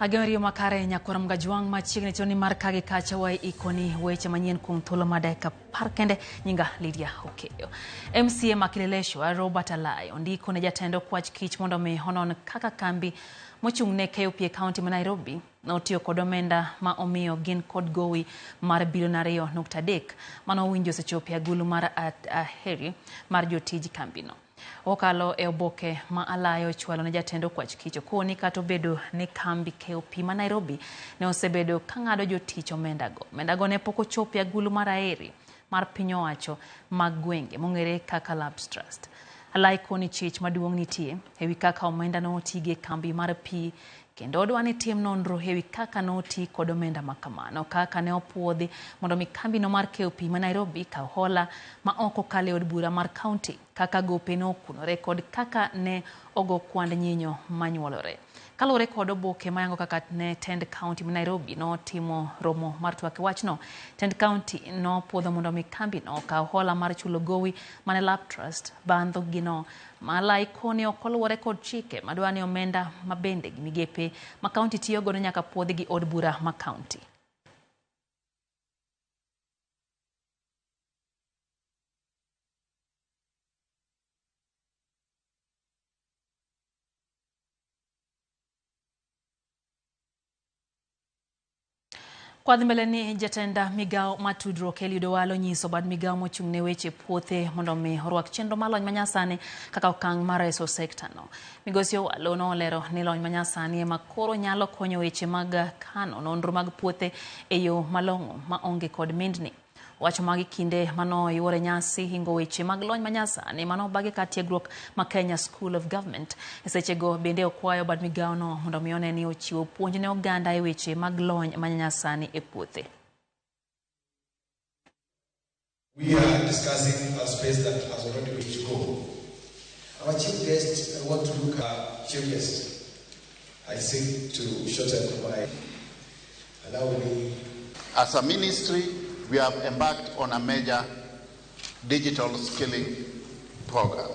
Agemerio makare nyakora mgajuang machiegni choni mar kage kacha wai ikoni weche manyien kuom thuolo madeka parkende nyinga Lydia Okeyo. MCA makileleshwa Robert Alai ondiko ne jatendo kwach kich mondo mi honon kaka kambi mochung ne KOP County ma Nairobi notiyo kod omenda ma omiyo gin kod gowi mar $2.3 mano winjo sechopi agulu mar aheri mar jotij kambino. Okalo e oboke ma Alayo chwalo ne jatendo kwach kich koni kato bedo ne kambi KOP ma Nairobi ne osebedo kang'ado jotich omendago. Omendago ne poko chopi agulu mar aheri mar piny owacho mag gwenge mong'ere kaka Labs Trust. Alai koni chich maduong' nitie ewi kaka omenda no otige kambi mar pi kendo odwani tim nonro ewi kaka no oti kod omenda makamano kaka ne opuodhi mondo mi kambi no mar KOP ma Nairobi ka hola ma oko kale od bura mar county kaka gope no kunore kod kaka ne ogo kwand nyinyo manyuolore. Kalore kod oboke mayango kaka ne tend county ma Nairobi no timo romo mar twak wachno, tend county no puodho mondo mi kambi no ka hola mar chulo gowi mane Lab Trust bandho gino malai koni okoluwore kod chike madwani omenda mabende gi migepe ma county tiyo godo nyaka puodhi gi od bura ma county. Kwa dhimbele ni jatenda migao matudruok Eliud Owalo nyiso bad migao mochung ne weche puothe mondo mi orwak chenro malony manyasani kaka okang' mar reso sekta no. Migosi Owalo no olero ni lony manyasani ema koro nyalo konyo weche mag kano nonro mag puothe e yo malong'o ma onge kod mindni. Wacho magi kinde mano yore nyasi hingo weche mag lony manyasani mano bage ka tiegruok ma Kenya School of Government. Esechego bende okwayo bad migao no mondo mi one ni ochiwo puonj ne oganda e weche mag lony manyasani e puothe. We are discussing a space that has already reached goal. Our chief guest, I want to look at chief guest. I seek to shorten my allow me. As a ministry, we have embarked on a major digital skilling program.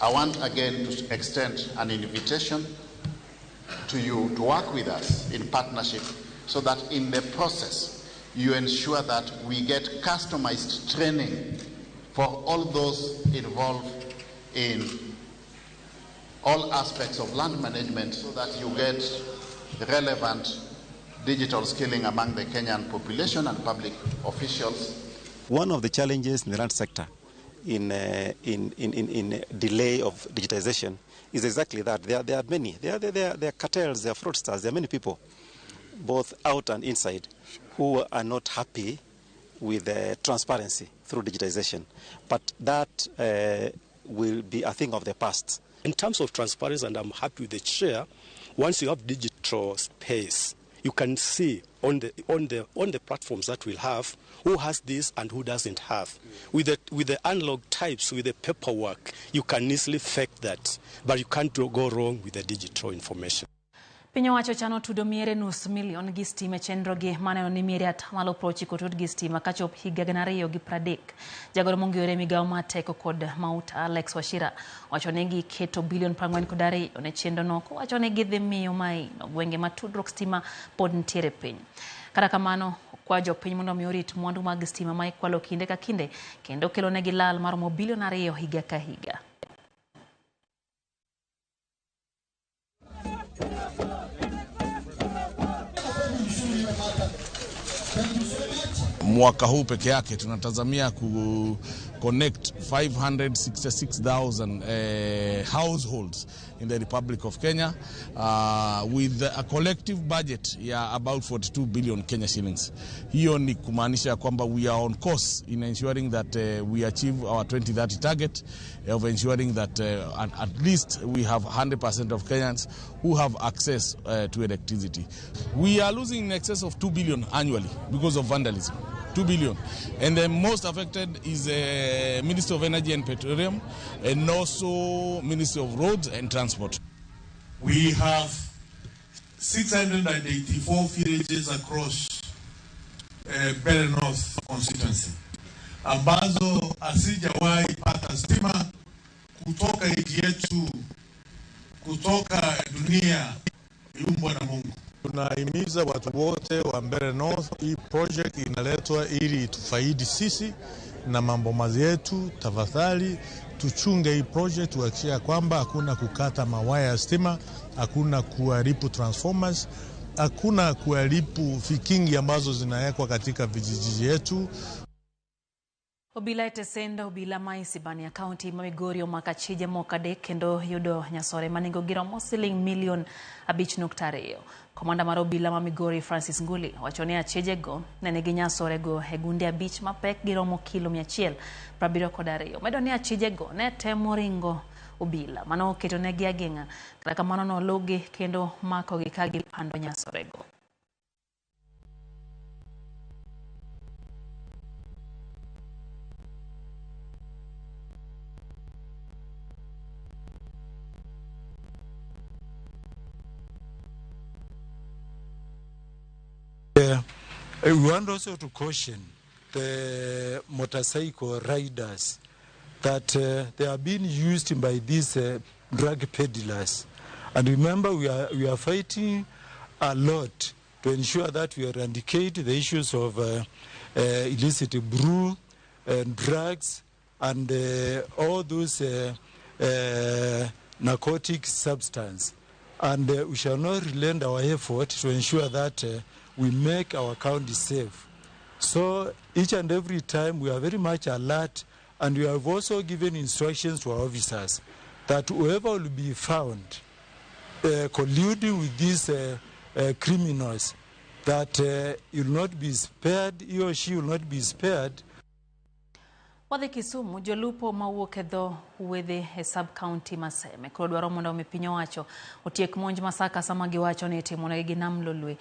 I want again to extend an invitation to you to work with us in partnership so that in the process you ensure that we get customized training for all those involved in all aspects of land management so that you get relevant digital skilling among the Kenyan population and public officials. One of the challenges in the land sector in delay of digitization is exactly that. There are many. There are cartels, there are fraudsters, there are many people, both out and inside, who are not happy with transparency through digitization. But that will be a thing of the past. In terms of transparency, and I'm happy with the chair, once you have digital space, you can see on the platforms that we'll have who has this and who doesn't have. With the analog types, with the paperwork, you can easily fake that, but you can't go wrong with the digital information. Piny owacho chano tudo miere $500,000 gi stima chenro gi mane ni miere atamalo prochiko tud gi stima kachop higa 2030. Jagoro mong'ere migao mateko kod mauta Alex Wachira wacho ne gi keto $42 ne chenro no wacho ne gidhi miyo mai no gwenge matudruok stima pod ntiere piny. Kata kamano kwa jopiny mondo mi orit mwandu mag stima ma ikwalo kinde ka kinde kendo kelo ne gi lal mar $2 higa ka higa. Mwaka huu peke yake tunatazamia ku connect 566,000 households in the Republic of Kenya with a collective budget ya about 42 billion Kenya shillings. Hiyo ni kumaanisha kwamba we are on course in ensuring that we achieve our 2030 target of ensuring that at least we have 100% of Kenyans who have access to electricity. We are losing in excess of 2 billion annually because of vandalism. 2 billion. And the most affected is the Ministry of Energy and Petroleum and also Ministry of Roads and Transport. We have 684 villages across Bell North constituency ambazo asijawahi pata stima kutoka nchi yetu, kutoka dunia iliumbwa na Mungu. Tunahimiza watu wote wa Mbeere North, hii project inaletwa ili tufaidi sisi na mambo yetu. Tafadhali tuchunge hii project, tuhakikishe kwamba hakuna kukata mawaya ya stima, hakuna kuharibu transformers, hakuna kuharibu vikingi ambazo zinawekwa katika vijiji yetu. Obila etesenda obila maisibani ya kaunti ma Migori omakachije mokade kendo yudo nyasore maningo giromo siling milion 5.2. Komanda mar obila ma Migori Francis Nguli wachone achije go nenegi nyasore go egunde abich mapek giromo kilo 172. Medo ni achije go ne temo ringo obila mano keto negi agenga kata kamano no logi kendo mako gi kagi pando nyasore go. We want also to caution the motorcycle riders that they are being used by these drug peddlers. And remember, we are fighting a lot to ensure that we eradicate the issues of illicit brew, drugs, and all those narcotic substances. And we shall not relent our effort to ensure that we make our county safe. So each and every time we are very much alert, and we have also given instructions to our officers that whoever will be found colluding with these criminals, that he will not be spared, he or she will not be spared. Wadhi Kisumu, jolupo mawuok e dho wedhe e sub-county Maseme koro dwaro mondo omi piny owacho otiek monj masaka sama giwacho ni itimonegi nam lolwe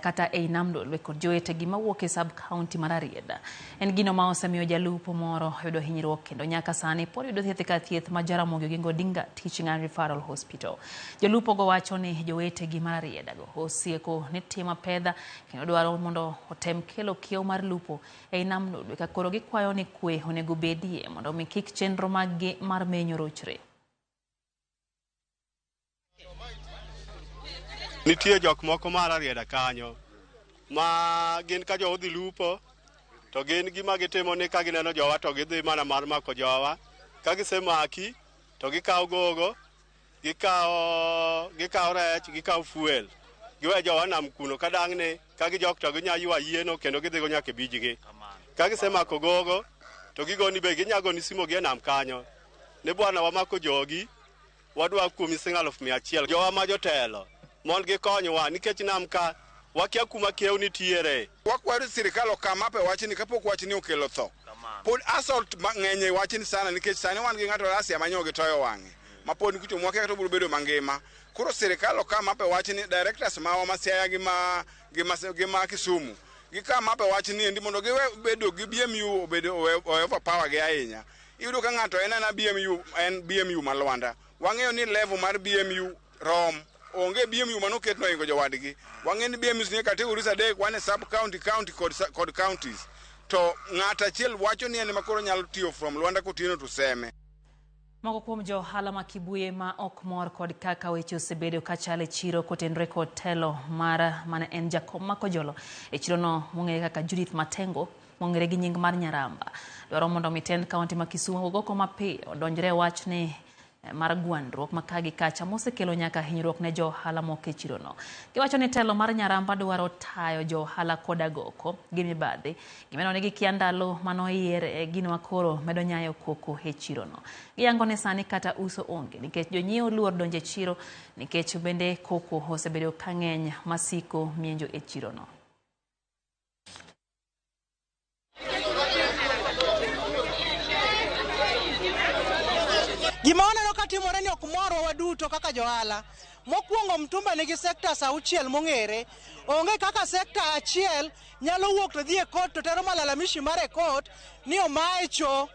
kata ei nam lolwe kod jowetegi mawuok e sub-county mar Rarieda. En gino ma osemiyo jalupo moro yudo hinyruok kendo nyaka sani pod yudo thieth ka thieth ma Jaramogi Oginga Odinga Teaching and Referral Hospital. Jolupo go wacho ni jowetegi mar Rarieda go osieko ni tima pedha kendo dwaro mondo otem kelo kiew mar lupo ei nam lolwe ka koro gikwayo ni kwe onego bedie mondo omi kik chenro maggi mar menyo rochre. Nitie jok moko mar Rarieda kanyo ma gin ka jo dhi lupo to gin gima gitimo ni ka gineno jowa to gidhi mana mar mako jowa, ka gisemaki to gikawo gogo, gikawo rech, gikawo fuel, giwe jowa nam kuno ka dang' ni ka gijok to ginya ywa yieno kendo gidhigo nyaka e bijgi. Ka gisemako gogo to gigoni be ginyagoni simo gi e nam kanyo ne bwana wamako jogi wadwa kuomi siling 100,000. Jowa ma jotelo mon gikonyowa nikech nam ka wakia kuma kiew nitiere. Wakwaro sirikal okama pe wachni kapok wachni okelo tho. Pod assault ng'enye wachni sana nikech sani wan gi ng'ato Rasia manyo gitoyo wang'e ma pod kucho mwake kato biro bedo mangima. Koro sirikal okama pe wachni directors mawa Masiaya gi ma Kisumu gikama pe wachni endi mondo giwe bedo gi BMU obedo overpower gi ahinya. Iyudo ka ng'ato en BMU malwanda. Wang'eyo ni level mar BMU rom onge BMU manoket no ingo jowadgi. Wang'eyo ni BMU ni categories adek, one sub county kod counties. To ng'ata achiel wacho ni en makoro nyalo tiyo from Lwanda Kotino to Seme. Moko kuom jo ohala ma Kibuye ma ok mor kod kaka weche osebedo ka chale chiro kotenre kod telo mara mane en jakom ma Kojolo e chiro no mong'ere kaka Judith Matengo mong'ere gi nying mar Nyaramba. Dwaro mondo mitend kaunti ma Kisumu goko mapiyo odonjre wach ni mar gwandruok makagi kacha mosekelo nyaka hinyruok ne jo ohala moko e chiro no. Giwacho ni telo mar Nyaramba dwaro tayo jo ohala koda goko gi mibadhi. Gimeno ni gikia ndalo mano yiere gino makoro medo nyayo koko e chiro no. Giyango ne sani kata uso onge nikech jonyiewo luor donje chiro nikech bende koko osebedo kang'eny masiko mienjo e chiro no. Gima waneno ka timore ni ok morwa waduto kaka johala. Mokwongo mtumba nigi sectors 6 mong'ere. Onge kaka sector achiel nyalo wuok to dhi e court to tero malalamishi mare court ni omaye cho.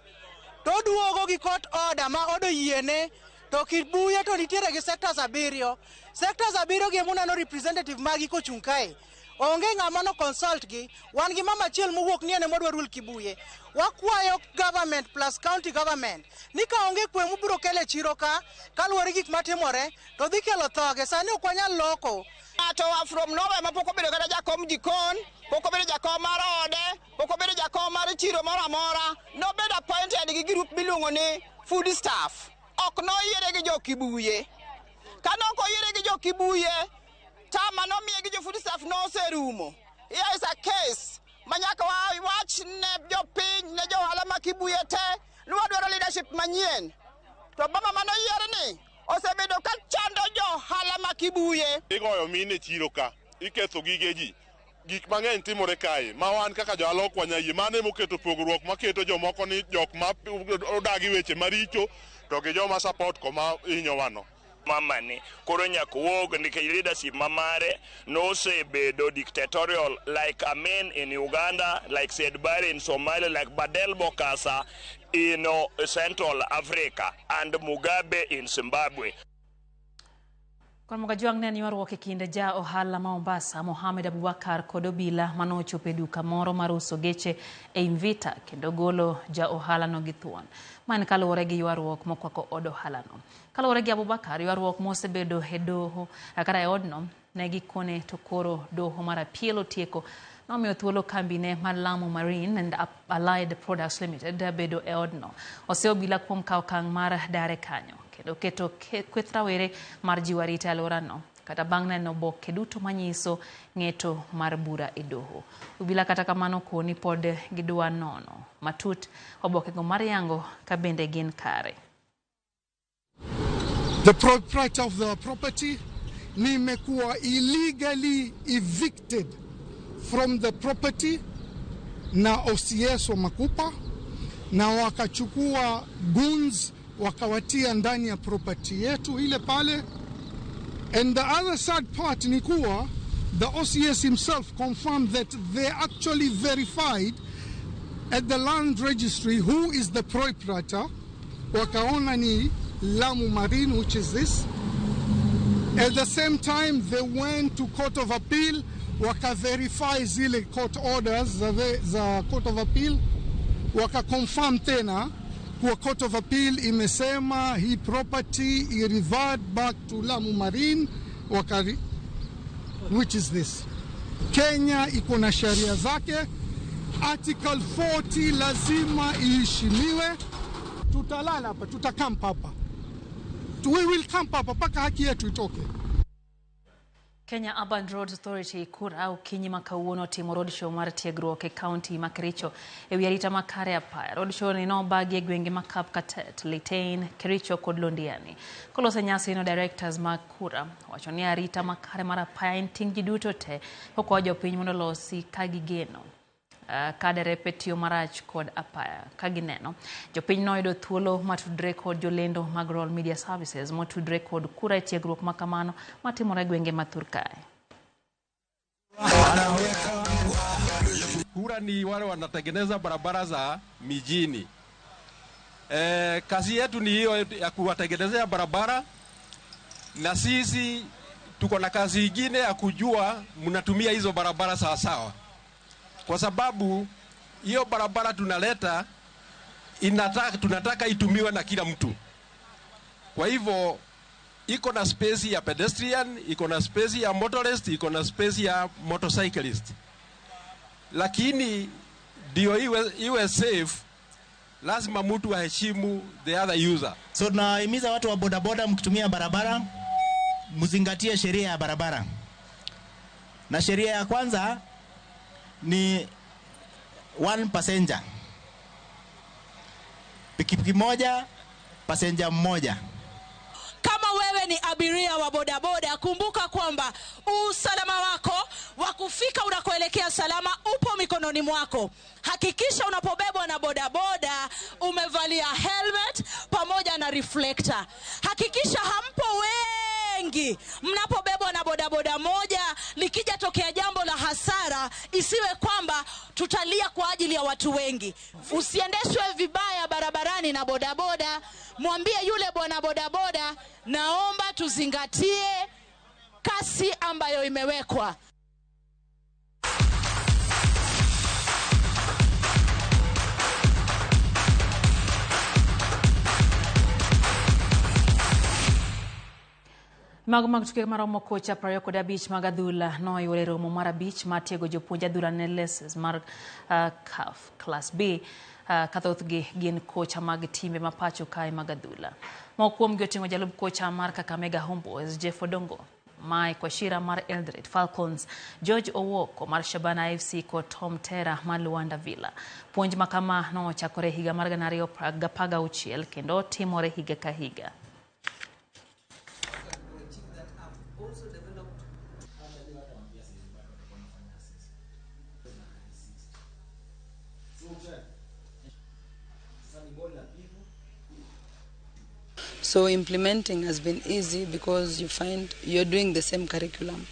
To duogo gi court order ma odo yiene. To Kibuye to nitiere gi sectors 7. Sectors 7 gi munano representative magi kochung' kae. onge ng'amono consult gi wan gi mama chiel mowuok ni ene modwa rule Kibuye wakwayo government plus county government ni ka onge kwe mubiro kele chiro ka kaluwore gik matimore to dhi kelo thoge sani ok wanyal loko to from nowhere ma pok obedo kata jakom jikon pok obedo jakom mar ode pok obedo jakom mar chiro moro amora nobed appointed gi group miluongo ni food staff ok noyiere gi jo Kibuye ka nok oyiere gi jo Kibuye tama nomiye gi jo food staff noserumo. Here is a case manyaka wach ne jopiny ne johala ma Kibuye te nwadwaro leadership manyien to baba mano yiere ni osebedo ka chando johala ma Kibuye. Igoyo mine chiro ka iketho gige ji gik mang'eny timore kae ma wan kaka johala ok wanyayie mane moketo pogruok maketo jomoko ni jok ma odagi weche maricho to gi joma support koma hinyo wano mama ni koro nyaka wuog nikech leadership mamare nosebedo dictatorial like Amin in Uganda, like Said Barre in Somalia, like Badel Bokassa in Central Africa and Mugabe in Zimbabwe. Kon mga juang ne ywaruok e kinde ja ohala ma Mombasa Mohamed Abubakar kod obila manochopo e duka moro mar uso geche e Invita kendo golo ja ohala no gi thuon. Man kaluwore gi ywaruok mokwako od ohala no. Kaluwore gi Abubakar ywaruok mosebedo e doho kata e odno ne gikone to koro doho mar appeal otieko nomiyo thuolo kambine mar Lamu Marine and Allied Products Limited bedo e odno. Ose obila kuom kawo okang' mar dare kanyo kendo keto kweth rawere mar jiwo arita e alworano kata bang' neno oboke duto manyiso ng'eto mar bura e doho. Obila kata kamano koni pod gidwa nono matut obokego mar yango ka bende gin kare. The proprietor of the property nimekuwa illegally evicted from the property na OCS wa Makupa na wakachukua goons wakawatia ndani ya property yetu ile pale. And the other sad part ni kuwa the OCS himself confirmed that they actually verified at the land registry who is the proprietor. Wakaona ni Lamu Marine, which is this. At the same time, they went to Court of Appeal, waka-verify zile court orders za Court of Appeal, waka-confirm tena kuwa Court of Appeal imesema hii property i-revert back to Lamu Marine, which is this. Kenya iko na sharia zake, Article 40 lazima iheshimiwe. Tutalala hapa, tutakampa hapa. We will camp hapa paka haki yetu itoke. Kenya Urban Roads Authority kura ukinyi makawuono timo roadshow mar tiegruok e county ma Kericho e wi arita makare apaya. Roadshow ni no bagi e gwenge ma Kapkatet, Litein, Kericho kod Londiani. Kolose nyasi no directors mag kura wacho ni arita makare mar apaya en ting' ji duto te kokwa jopiny mondo losi ka gigeno kadere petio marach kod apaya kagineno jopiny noyudo thuolo matudre kod jolendo mag Royal Media Services motudre kod kura e tiegruok makamano matimore gwenge mathurkae. Kura ni wale wanatengeneza barabara za mijini. Kazi yetu ni hiyo ya kuwatengenezea barabara, na sisi tuko na kazi nyingine ya kujua mnatumia hizo barabara sawa sawa. Kwa sababu hiyo barabara tunaleta tunataka itumiwe na kila mtu. Kwa hivyo iko na space ya pedestrian, iko na space ya motorist, iko na space ya motorcyclist. Lakini ndio iwe safe, lazima mtu aheshimu the other user. So tunahimiza watu wa bodaboda mkitumia barabara mzingatie sheria ya barabara. Na sheria ya kwanza ni 1 passenger. Pikipiki moja, passenger mmoja. Kama wewe ni abiria wa bodaboda, kumbuka kwamba usalama wako wa kufika unakoelekea salama upo mikononi mwako. Hakikisha unapobebwa na bodaboda umevalia helmet pamoja na reflector. Hakikisha hampo wengi mnapobebwa na bodaboda moja, likija tokea jambo la hasara isiwe kwamba tutalia kwa ajili ya watu wengi. Usiendeshwe vibaya barabarani na bodaboda. Mwambie yule bwana bodaboda, naomba tuzingatie kasi ambayo imewekwa. Mag tuke maromo kocha prayo koda beach magadula no yore romo mara beach matiego jopuonja dura ne lessons mar CAF class B kathoth gi gin kocha mag timbe mapacho kai magadula. Mokuom gotingo jalub kocha mar Kakamega Homeboys Jeff Odongo, Mai Kwashira mar Eldoret Falcons, George Owoko mar Shabana FC ko Tom Tera mar Luanda Villa. Puonj makama no chakore higa mar 2016 kendo timore higa ka higa. So implementing has been easy because you find you're doing the same curriculum.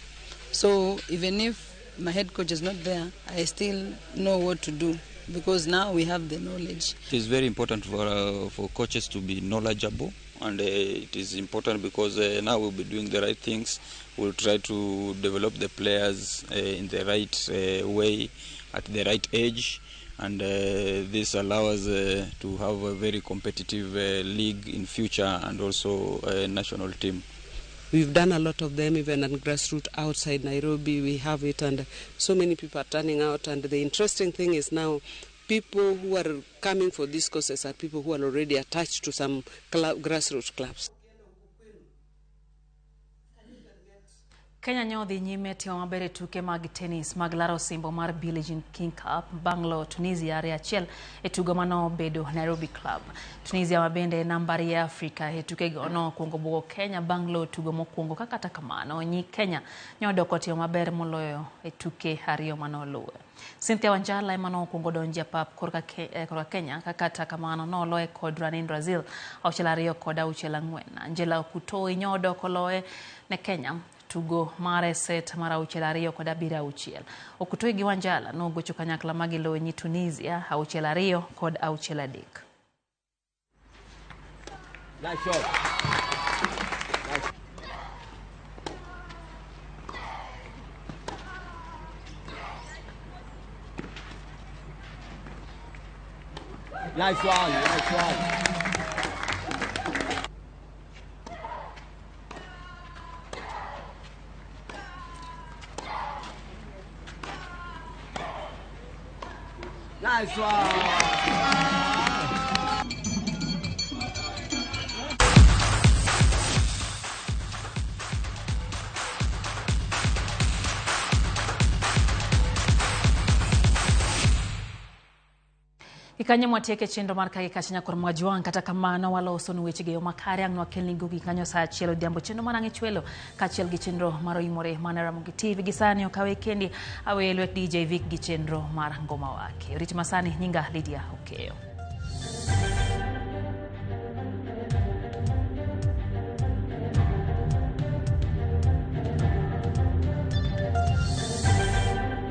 So even if my head coach is not there, I still know what to do because now we have the knowledge. It is very important for coaches to be knowledgeable, and it is important because now we'll be doing the right things. We'll try to develop the players in the right way at the right age. And this allows us to have a very competitive league in future and also a national team. We've done a lot of them, even on grassroots outside Nairobi. We have it, and so many people are turning out. And the interesting thing is now, people who are coming for these courses are people who are already attached to some grassroots clubs. Kenya nyodhi nyime timo maber tuke mag tennis mag laro simbo mar Billie Jean King Cup Banglo Tunisia 2-1 e tugo mano bedo Nairobi Club. Tunisia mabende nambari ya Afrika e tuke gono kuongo bugo Kenya Banglo tugo mokuongo kata kamano nyi Kenya nyodoko timo maber moloyo e tuke ariyo mano luwe. Cynthia Wanjala emano kuongo donje pap korka Kenya kata kamano no loe kod Ranin Brazil auchiel ariyo kod auchiel ang'wen. Angela Kutoi nyodoko loe ne Kenya tugo mare set mara auchiel ariyo kod 7-6. Okutoi gi Wanjala no gocho kanyakla magilo nyi Tunisia auchiel ariyo kod auchiel adek. Nice shot. Nice one, nice one. Nice one. Ikanye mwatieke chenro mar kage kachanya kor mwajuang kata kamano waloso ni weche geyo makare ang nwakelni gugi kanyo saa achiel odhiambo chenro manang'e chwelo kachiel gi chenro maro imore mana Ramogi TV gisani okawe kendi awe lwet DJ Vic gi chenro mar ngoma wake. Oriti masani nyinga Lydia Okeyo.